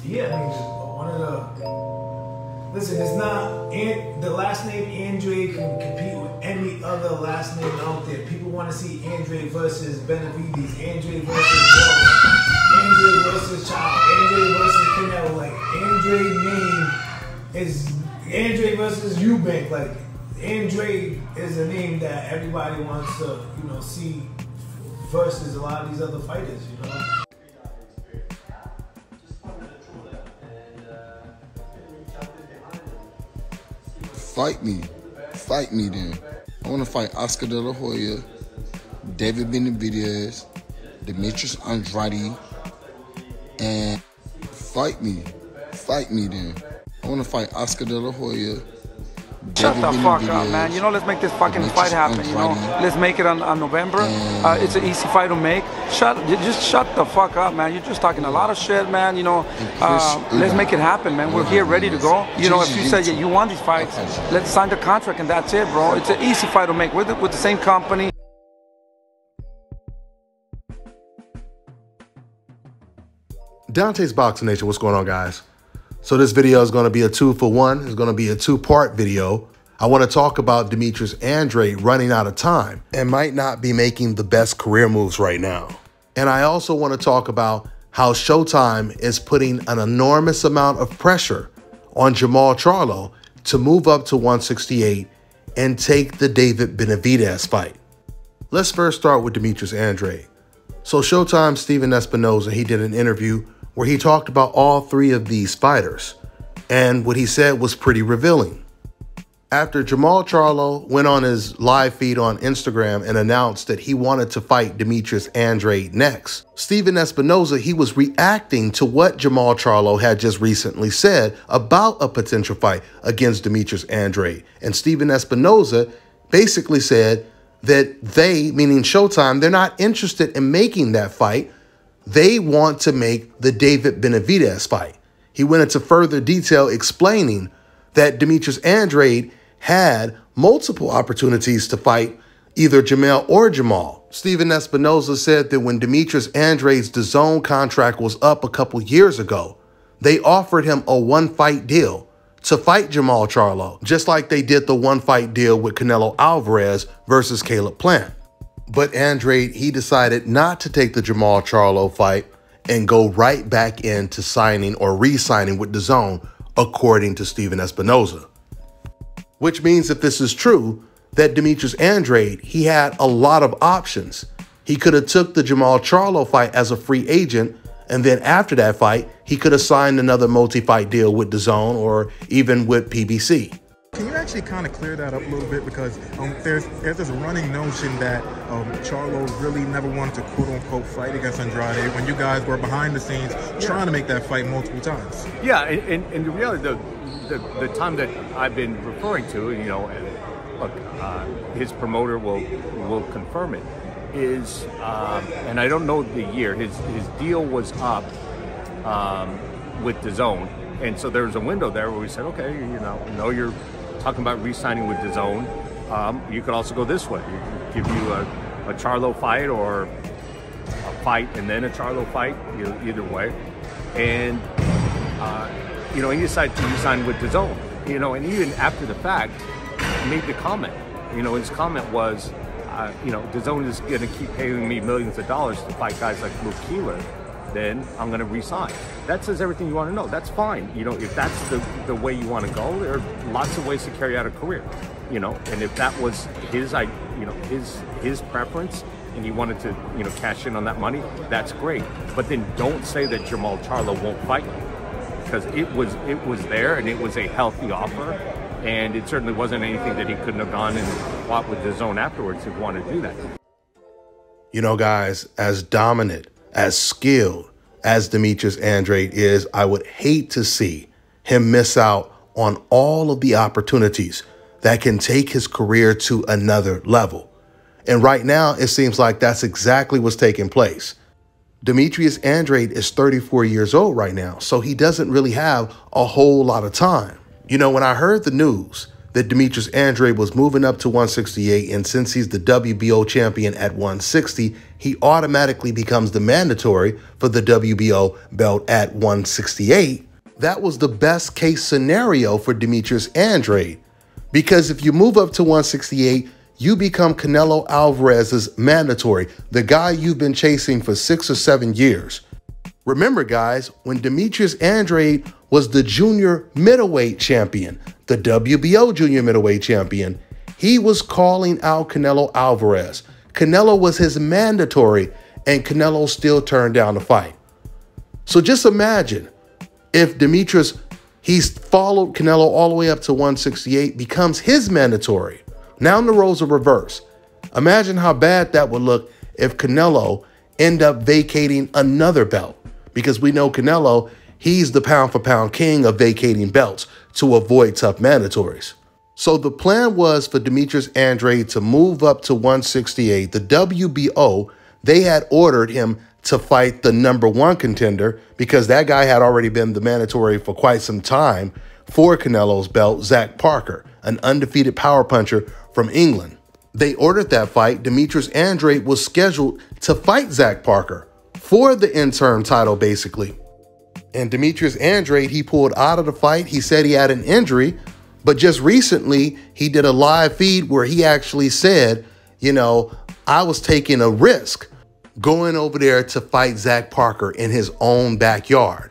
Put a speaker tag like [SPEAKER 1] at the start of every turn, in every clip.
[SPEAKER 1] Yeah, I mean, just one of the. Listen, it's not the last name Andrade can compete with any other last name out there. People want to see Andrade versus Benavidez, Andrade versus Charlo, Andrade versus Charlo, Andrade versus Canelo. Like Andrade name is Andrade versus Eubank. Like Andrade is a name that everybody wants to, see versus a lot of these other fighters.
[SPEAKER 2] Fight me then. I want to fight Oscar De La Hoya, David Benavidez, Demetrius Andrade, and fight me then. I want to fight Oscar De La Hoya.
[SPEAKER 3] Shut the fuck up, man. Let's make this fucking fight happen, Let's make it on November. It's an easy fight to make. Just shut the fuck up, man. You're just talking a lot of shit, man. Let's make it happen, man. We're here ready to go. If you say you want these fights, let's sign the contract and that's it, bro. It's an easy fight to make with the same company.
[SPEAKER 4] Dante's Boxing Nation, what's going on, guys? So this video is going to be a 2-for-1. It's going to be a 2-part video. I want to talk about Demetrius Andrade running out of time and might not be making the best career moves right now. And I also want to talk about how Showtime is putting an enormous amount of pressure on Jermall Charlo to move up to 168 and take the David Benavidez fight. Let's first start with Demetrius Andrade. So Showtime Stephen Espinoza, he did an interview where he talked about all three of these fighters, and what he said was pretty revealing. After Jermall Charlo went on his live feed on Instagram and announced that he wanted to fight Demetrius Andrade next, Stephen Espinoza, he was reacting to what Jermall Charlo had just recently said about a potential fight against Demetrius Andrade. And Stephen Espinoza basically said that they, meaning Showtime, they're not interested in making that fight. They want to make the David Benavidez fight. He went into further detail explaining that Demetrius Andrade had multiple opportunities to fight either Jermell or Jermall. Stephen Espinoza said that when Demetrius Andrade's DAZN contract was up a couple years ago, they offered him a one-fight deal to fight Jermall Charlo, just like they did the one-fight deal with Canelo Alvarez versus Caleb Plant. But Andrade, he decided not to take the Jermall Charlo fight and go right back into signing or re-signing with DAZN, according to Stephen Espinoza. Which means, if this is true, that Demetrius Andrade, he had a lot of options. He could have took the Jermall Charlo fight as a free agent, and then after that fight, he could have signed another multi-fight deal with DAZN or even with PBC.
[SPEAKER 5] Can you actually kind of clear that up a little bit? Because there's this running notion that Charlo really never wanted to quote-unquote fight against Andrade when you guys were behind the scenes trying to make that fight multiple times.
[SPEAKER 6] Yeah, and the reality, the time that I've been referring to, and look, his promoter will confirm it, is, and I don't know the year, his deal was up with DAZN. And so there was a window there where we said, okay, you're talking about re-signing with DAZN. You could also go this way. Give you a Charlo fight or a fight and then a Charlo fight, either way. And, he decided to re-sign with DAZN. And even after the fact, made the comment. His comment was, DAZN is going to keep paying me millions of dollars to fight guys like Luke Keeler. Then I'm going to resign. That says everything you want to know. That's fine. If that's the way you want to go, there are lots of ways to carry out a career. And if that was his preference, and he wanted to, cash in on that money, that's great. But then don't say that Jermall Charlo won't fight you, because it was there and it was a healthy offer, and it certainly wasn't anything that he couldn't have gone and fought with DAZN afterwards if he wanted to do that.
[SPEAKER 4] Guys, as dominant, as skilled as Demetrius Andrade is, I would hate to see him miss out on all of the opportunities that can take his career to another level. And right now, it seems like that's exactly what's taking place. Demetrius Andrade is 34 years old right now, so he doesn't really have a whole lot of time. When I heard the news that Demetrius Andrade was moving up to 168, and since he's the WBO champion at 160, he automatically becomes the mandatory for the WBO belt at 168. That was the best case scenario for Demetrius Andrade, because if you move up to 168, you become Canelo Alvarez's mandatory, the guy you've been chasing for 6 or 7 years. Remember, guys, when Demetrius Andrade was the junior middleweight champion, the WBO junior middleweight champion, he was calling out Canelo Alvarez. Canelo was his mandatory, and Canelo still turned down the fight. So just imagine if Demetrius, he's followed Canelo all the way up to 168, becomes his mandatory. Now the roles are reversed. Imagine how bad that would look if Canelo end up vacating another belt, because we know Canelo, he's the pound for pound king of vacating belts to avoid tough mandatories. So the plan was for Demetrius Andrade to move up to 168. The WBO, they had ordered him to fight the #1 contender because that guy had already been the mandatory for quite some time for Canelo's belt, Zach Parker, an undefeated power puncher from England. They ordered that fight. Demetrius Andrade was scheduled to fight Zach Parker for the interim title, basically. And Demetrius Andrade, he pulled out of the fight. He said he had an injury, but just recently he did a live feed where he actually said, you know, I was taking a risk going over there to fight Zach Parker in his own backyard.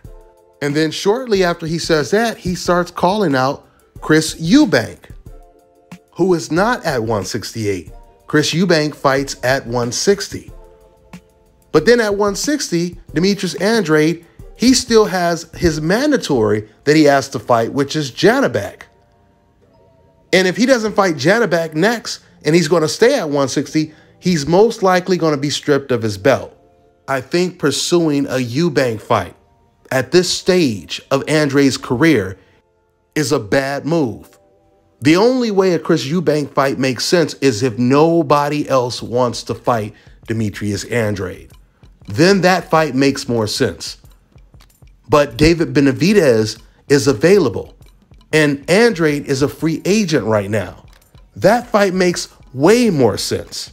[SPEAKER 4] And then shortly after he says that, he starts calling out Chris Eubank, who is not at 168. Chris Eubank fights at 160. But then at 160, Demetrius Andrade, he still has his mandatory that he has to fight, which is Janibek. And if he doesn't fight Janibek next, and he's going to stay at 160, he's most likely going to be stripped of his belt. I think pursuing a Eubank fight at this stage of Andrade's career is a bad move. The only way a Chris Eubank fight makes sense is if nobody else wants to fight Demetrius Andrade. Then that fight makes more sense. But David Benavidez is available, and Andrade is a free agent right now. That fight makes way more sense.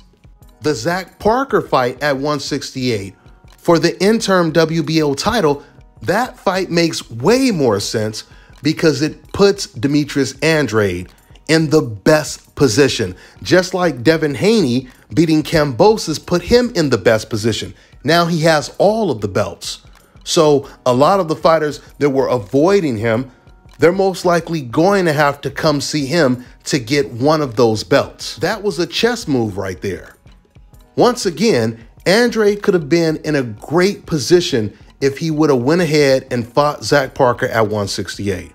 [SPEAKER 4] The Zach Parker fight at 168 for the interim WBO title, that fight makes way more sense because it puts Demetrius Andrade in the best position. Just like Devin Haney beating Kambosos put him in the best position. Now he has all of the belts. So a lot of the fighters that were avoiding him, they're most likely going to have to come see him to get one of those belts. That was a chess move right there. Once again, Andrade could have been in a great position if he would have went ahead and fought Zach Parker at 168.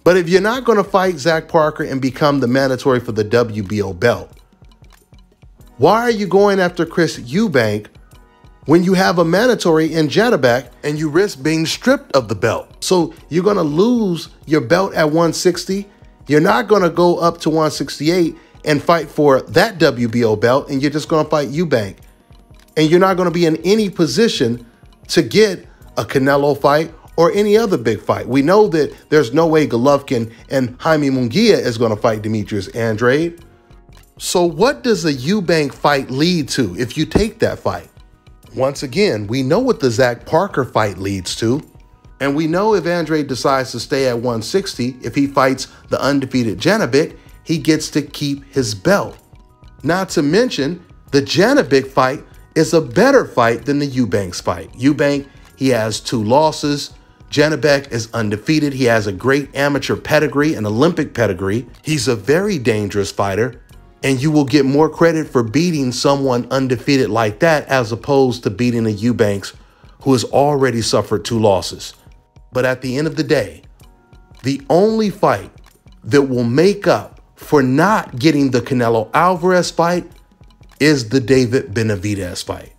[SPEAKER 4] But if you're not going to fight Zach Parker and become the mandatory for the WBO belt, why are you going after Chris Eubank when you have a mandatory in Janibek and you risk being stripped of the belt? So you're going to lose your belt at 160. You're not going to go up to 168 and fight for that WBO belt, and you're just going to fight Eubank. And you're not going to be in any position to get a Canelo fight or any other big fight. We know that there's no way Golovkin and Jaime Munguia is going to fight Demetrius Andrade. So what does a Eubank fight lead to if you take that fight? Once again, we know what the Zach Parker fight leads to. And we know if Andrade decides to stay at 160, if he fights the undefeated Janibek, he gets to keep his belt. Not to mention, the Janibek fight is a better fight than the Eubanks fight. Eubank, he has 2 losses. Janibek is undefeated. He has a great amateur pedigree, an Olympic pedigree. He's a very dangerous fighter. And you will get more credit for beating someone undefeated like that as opposed to beating a Eubanks who has already suffered 2 losses. But at the end of the day, the only fight that will make up for not getting the Canelo Alvarez fight is the David Benavidez fight.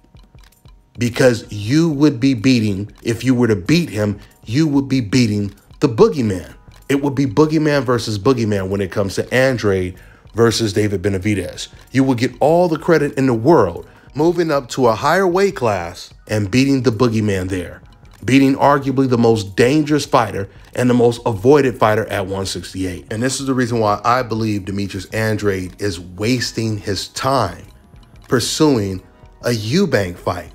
[SPEAKER 4] Because you would be beating, if you were to beat him, you would be beating the boogeyman. It would be boogeyman versus boogeyman when it comes to Andrade versus David Benavidez. You would get all the credit in the world moving up to a higher weight class and beating the boogeyman there. beating arguably the most dangerous fighter and the most avoided fighter at 168. And this is the reason why I believe Demetrius Andrade is wasting his time pursuing a Eubank fight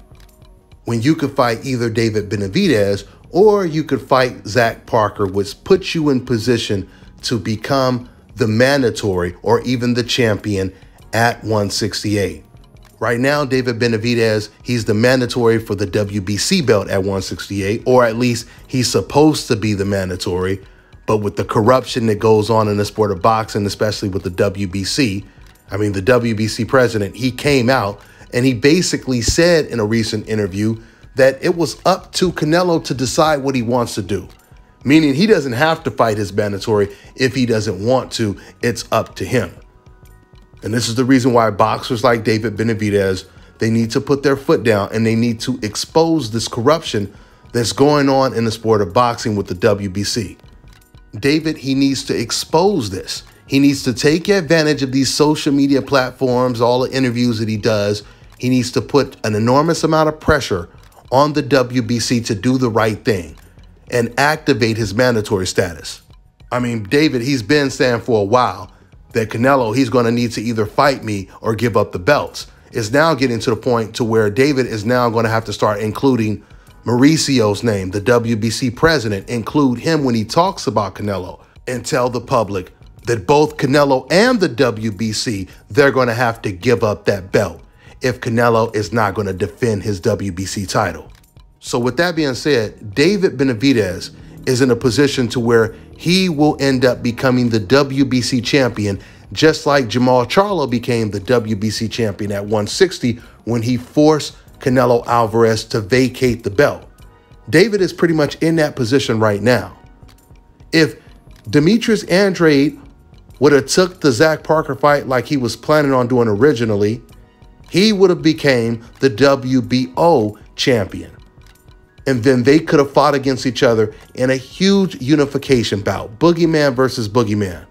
[SPEAKER 4] when you could fight either David Benavidez or you could fight Zach Parker, which puts you in position to become the mandatory or even the champion at 168. Right now, David Benavidez, he's the mandatory for the WBC belt at 168, or at least he's supposed to be the mandatory. But with the corruption that goes on in the sport of boxing, especially with the WBC, I mean, the WBC president, he came out and he basically said in a recent interview that it was up to Canelo to decide what he wants to do. Meaning he doesn't have to fight his mandatory if he doesn't want to. It's up to him. And this is the reason why boxers like David Benavidez, they need to put their foot down and they need to expose this corruption that's going on in the sport of boxing with the WBC. David, he needs to expose this. He needs to take advantage of these social media platforms, all the interviews that he does. He needs to put an enormous amount of pressure on the WBC to do the right thing and activate his mandatory status. I mean, David, he's been saying for a while that Canelo, he's going to need to either fight me or give up the belts. It's now getting to the point to where David is now going to have to start including Mauricio's name, the WBC president, include him when he talks about Canelo and tell the public that both Canelo and the WBC, they're going to have to give up that belt if Canelo is not going to defend his WBC title. So with that being said, David Benavidez is in a position to where he will end up becoming the WBC champion, just like Jamal Charlo became the WBC champion at 160 when he forced Canelo Alvarez to vacate the belt. David is pretty much in that position right now. If Demetrius Andrade would have took the Zach Parker fight like he was planning on doing originally, he would have became the WBO champion. And then they could have fought against each other in a huge unification bout, Boogeyman versus Boogeyman.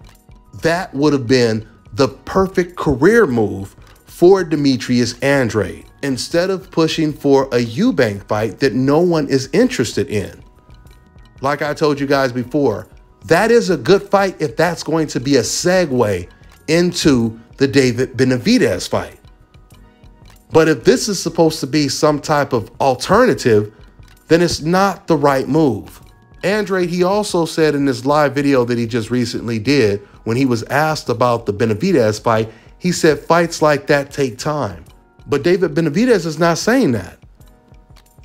[SPEAKER 4] That would have been the perfect career move for Demetrius Andrade, instead of pushing for a Eubank fight that no one is interested in. Like I told you guys before, that is a good fight if that's going to be a segue into the David Benavidez fight. But if this is supposed to be some type of alternative, then it's not the right move. Andrade, he also said in this live video that he just recently did, when he was asked about the Benavidez fight, he said fights like that take time. But David Benavidez is not saying that.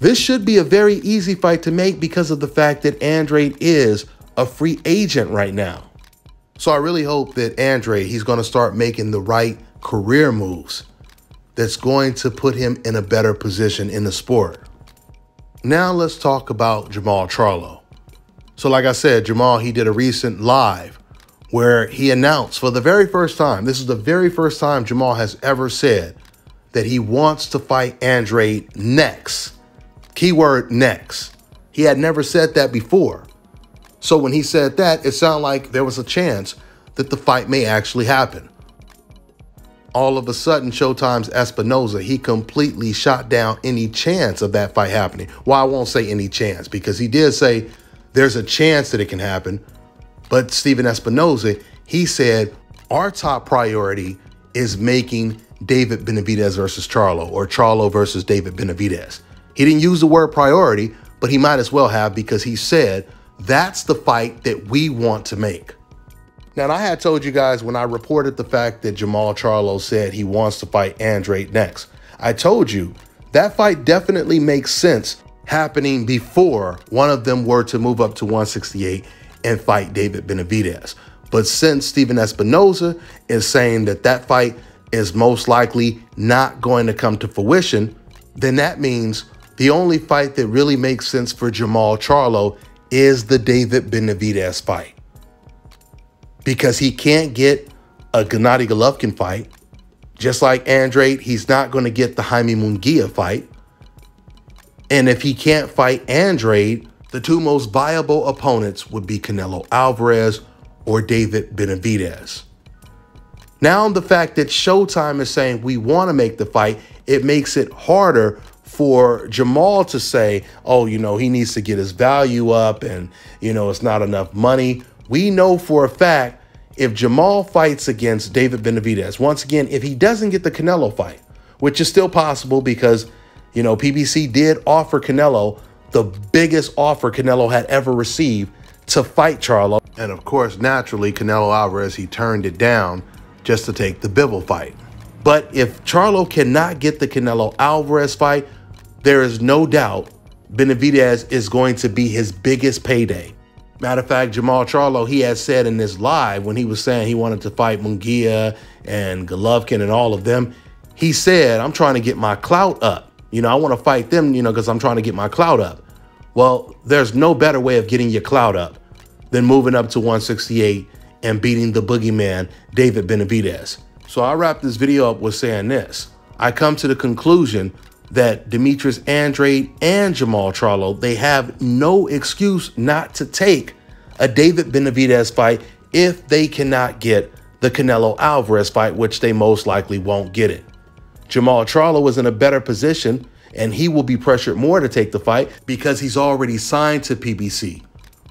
[SPEAKER 4] This should be a very easy fight to make because of the fact that Andrade is a free agent right now. So I really hope that Andrade, he's going to start making the right career moves that's going to put him in a better position in the sport. Now let's talk about Jamal Charlo. So like I said, Jamal, he did a recent live where he announced for the very first time, this is the very first time Jamal has ever said that he wants to fight Andrade next. Keyword next. He had never said that before. So when he said that, it sounded like there was a chance that the fight may actually happen. All of a sudden, Showtime's Espinoza, he completely shot down any chance of that fight happening. Well, I won't say any chance because he did say there's a chance that it can happen. But Steven Espinoza, he said our top priority is making David Benavidez versus Charlo, or Charlo versus David Benavidez. He didn't use the word priority, but he might as well have, because he said that's the fight that we want to make. Now, I had told you guys when I reported the fact that Jamal Charlo said he wants to fight Andrade next, I told you that fight definitely makes sense happening before one of them were to move up to 168 and fight David Benavidez. But since Steven Espinoza is saying that that fight is most likely not going to come to fruition, then that means the only fight that really makes sense for Jamal Charlo is the David Benavidez fight. Because he can't get a Gennady Golovkin fight. Just like Andrade, he's not going to get the Jaime Munguia fight. And if he can't fight Andrade, the two most viable opponents would be Canelo Alvarez or David Benavidez. Now, the fact that Showtime is saying we want to make the fight, it makes it harder for Jamal to say, oh, you know, he needs to get his value up and, you know, it's not enough money. We know for a fact if Jamal fights against David Benavidez, once again, if he doesn't get the Canelo fight, which is still possible because, you know, PBC did offer Canelo the biggest offer Canelo had ever received to fight Charlo. And of course, naturally, Canelo Alvarez, he turned it down just to take the Bivol fight. But if Charlo cannot get the Canelo Alvarez fight, there is no doubt Benavidez is going to be his biggest payday. Matter of fact, Jamal Charlo, he had said in this live when he was saying he wanted to fight Munguia and Golovkin and all of them, he said, I'm trying to get my clout up. You know, I want to fight them, you know, because I'm trying to get my clout up. Well, there's no better way of getting your clout up than moving up to 168 and beating the boogeyman, David Benavidez. So I wrap this video up with saying this. I come to the conclusion that Demetrius Andrade and Jamal Charlo, they have no excuse not to take a David Benavidez fight if they cannot get the Canelo Alvarez fight, which they most likely won't get it. Jamal Charlo is in a better position and he will be pressured more to take the fight because he's already signed to PBC,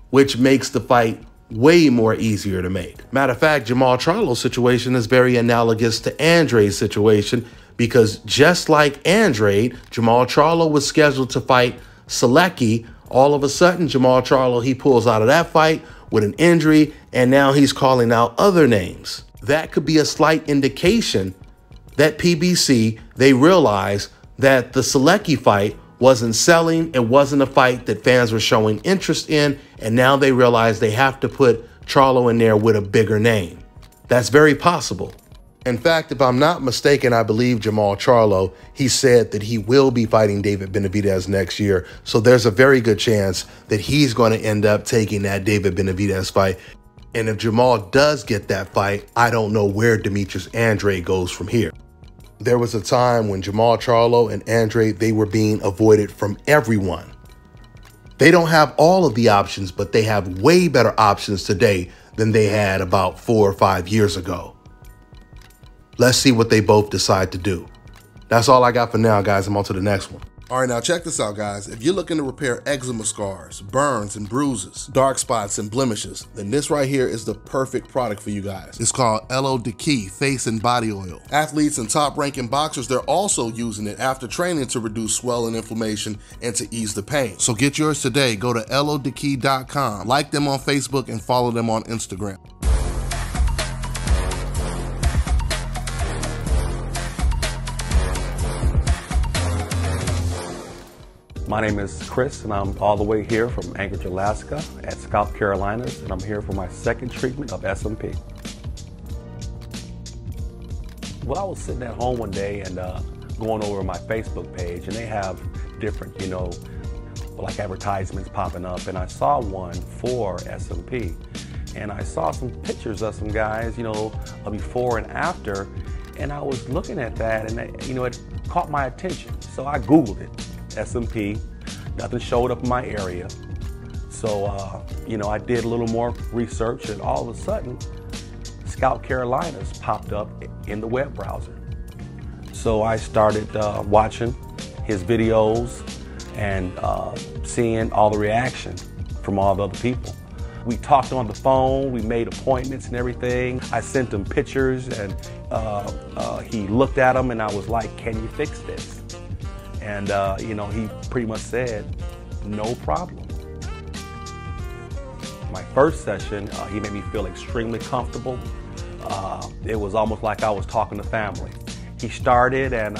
[SPEAKER 4] which makes the fight way more easier to make. Matter of fact, Jamal Charlo's situation is very analogous to Andrade's situation because just like Andrade, Jamal Charlo was scheduled to fight Selecki. All of a sudden, Jamal Charlo, he pulls out of that fight with an injury, and now he's calling out other names. That could be a slight indication that PBC, they realized that the Selecki fight wasn't selling. It wasn't a fight that fans were showing interest in. And now they realize they have to put Charlo in there with a bigger name. That's very possible. In fact, if I'm not mistaken, I believe Jamal Charlo, he said that he will be fighting David Benavidez next year. So there's a very good chance that he's going to end up taking that David Benavidez fight. And if Jamal does get that fight, I don't know where Demetrius Andrade goes from here. There was a time when Jamal Charlo and Andrade, they were being avoided from everyone. They don't have all of the options, but they have way better options today than they had about 4 or 5 years ago. Let's see what they both decide to do. That's all I got for now, guys. I'm on to the next one.
[SPEAKER 2] All right, now check this out, guys. If you're looking to repair eczema scars, burns and bruises, dark spots and blemishes, then this right here is the perfect product for you guys. It's called Elo Diki Face and Body Oil. Athletes and top-ranking boxers, they're also using it after training to reduce swelling, inflammation, and to ease the pain. So get yours today. Go to elodiki.com, like them on Facebook, and follow them on Instagram.
[SPEAKER 7] My name is Chris, and I'm all the way here from Anchorage, Alaska at South Carolinas, and I'm here for my second treatment of SMP. Well, I was sitting at home one day and going over my Facebook page, and they have different, you know, like advertisements popping up, and I saw one for SMP, and I saw some pictures of some guys, you know, before and after, and I was looking at that, and you know, it caught my attention, so I Googled it. SMP, nothing showed up in my area. So, you know, I did a little more research, and all of a sudden, Scout Carolinas popped up in the web browser. So I started watching his videos and seeing all the reaction from all the other people. We talked on the phone, we made appointments and everything. I sent him pictures, and he looked at them, and I was like, can you fix this? And, you know, he pretty much said, no problem. My first session, he made me feel extremely comfortable. It was almost like I was talking to family. He started, and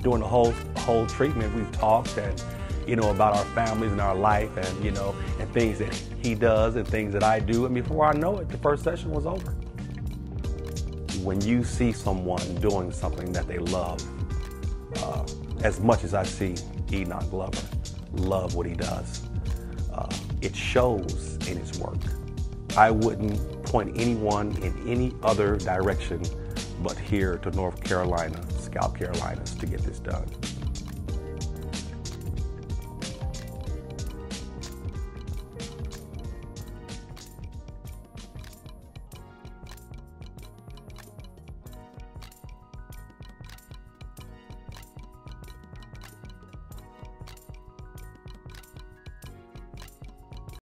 [SPEAKER 7] during the whole treatment, we talked, and, you know, about our families and our life, and, you know, and things that he does and things that I do. And before I know it, the first session was over. When you see someone doing something that they love, as much as I see Enoch Glover love what he does, it shows in his work. I wouldn't point anyone in any other direction but here to North Carolina, Scout Carolinas, to get this done.